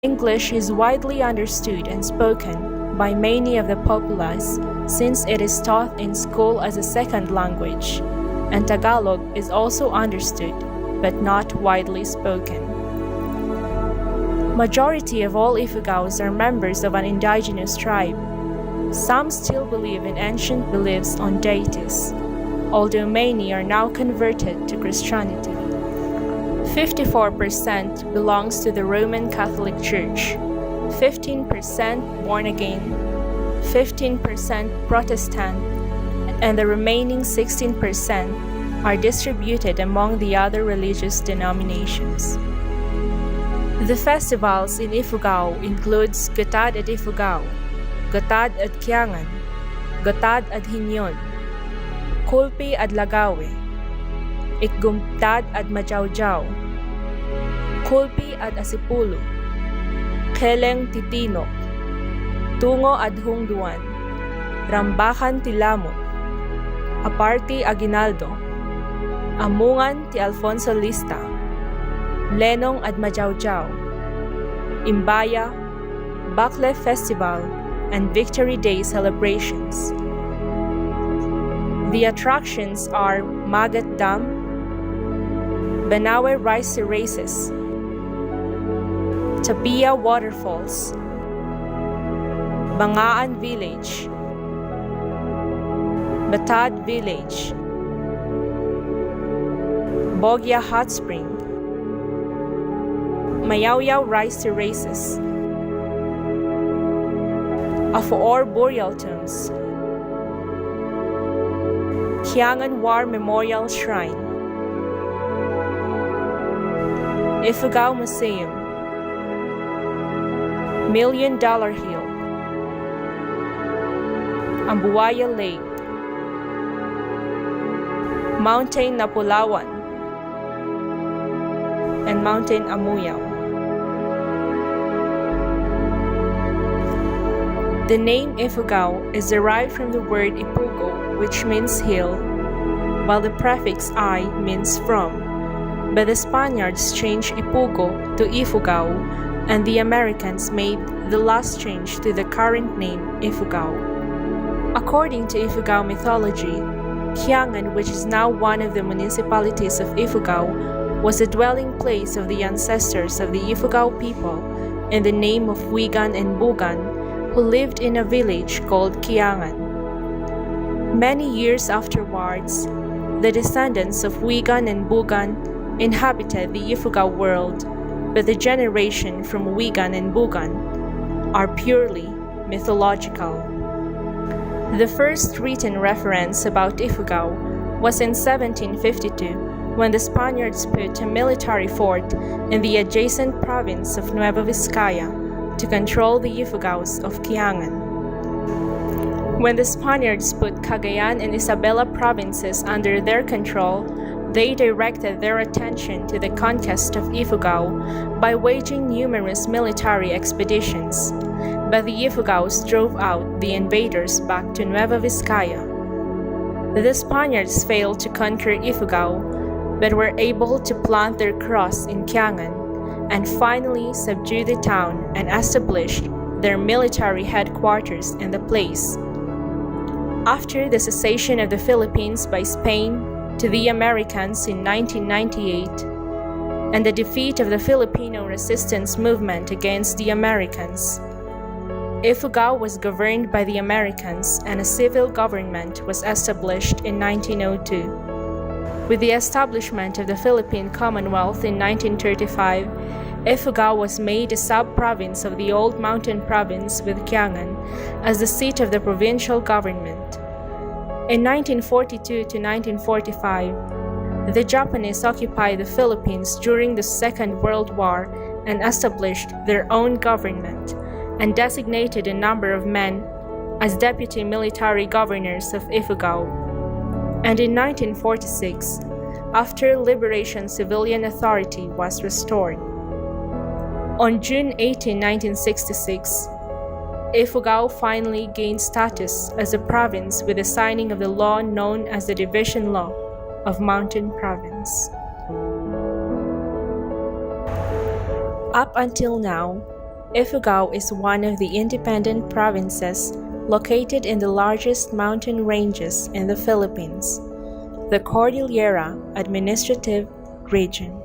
English is widely understood and spoken by many of the populace since it is taught in school as a second language, and Tagalog is also understood but not widely spoken. Majority of all Ifugaos are members of an indigenous tribe. Some still believe in ancient beliefs on deities, although many are now converted to Christianity. 54% belongs to the Roman Catholic Church, 15% born again, 15% Protestant, and the remaining 16% are distributed among the other religious denominations. The festivals in Ifugao includes Gatad at Ifugao, Gatad at Kiangan, Gatad at Hinyon, Kulpi at Lagawe, Ikgumtad at Majawjaw, Kulpi at Asipulu, Keleng Titino, Tungo at Hungduan, Rambakan ti Lamot, Aparti Aguinaldo, Amungan ti Alfonso Lista, Lenong at Majawjaw, Imbaya, Bacle Festival, and Victory Day celebrations. The attractions are Magat Dam, Banawe Rice Races, Tapia Waterfalls, Bangaan Village, Batad Village, Bogya Hot Spring, Mayawyaw Rice Races, Afoor Burial Tombs, Kiangan War Memorial Shrine, Ifugao Museum, $1 Million Hill, Ambuaya Lake, Mountain Napulawan, and Mountain Amuyaw. The name Ifugao is derived from the word Ipugo, which means hill, while the prefix I means from. But the Spaniards changed Ipugo to Ifugao, and the Americans made the last change to the current name Ifugao. According to Ifugao mythology, Kiangan, which is now one of the municipalities of Ifugao, was the dwelling place of the ancestors of the Ifugao people in the name of Wigan and Bugan, who lived in a village called Kiangan. Many years afterwards, the descendants of Wigan and Bugan inhabited the Ifugao world, but the generation from Wigan and Bugan are purely mythological. The first written reference about Ifugao was in 1752, when the Spaniards put a military fort in the adjacent province of Nueva Vizcaya to control the Ifugaos of Kiangan. When the Spaniards put Cagayan and Isabela provinces under their control, they directed their attention to the conquest of Ifugao by waging numerous military expeditions, but the Ifugaos drove out the invaders back to Nueva Vizcaya. The Spaniards failed to conquer Ifugao, but were able to plant their cross in Kiangan and finally subdue the town and established their military headquarters in the place. After the cessation of the Philippines by Spain to the Americans in 1998, and the defeat of the Filipino resistance movement against the Americans, Ifugao was governed by the Americans and a civil government was established in 1902. With the establishment of the Philippine Commonwealth in 1935, Ifugao was made a sub-province of the old mountain province with Kiangan as the seat of the provincial government. In 1942 to 1945, the Japanese occupied the Philippines during the Second World War and established their own government and designated a number of men as deputy military governors of Ifugao. And in 1946, after liberation, civilian authority was restored. On June 18, 1966, Ifugao finally gained status as a province with the signing of the law known as the Division Law of Mountain Province. Up until now, Ifugao is one of the independent provinces located in the largest mountain ranges in the Philippines, the Cordillera Administrative Region.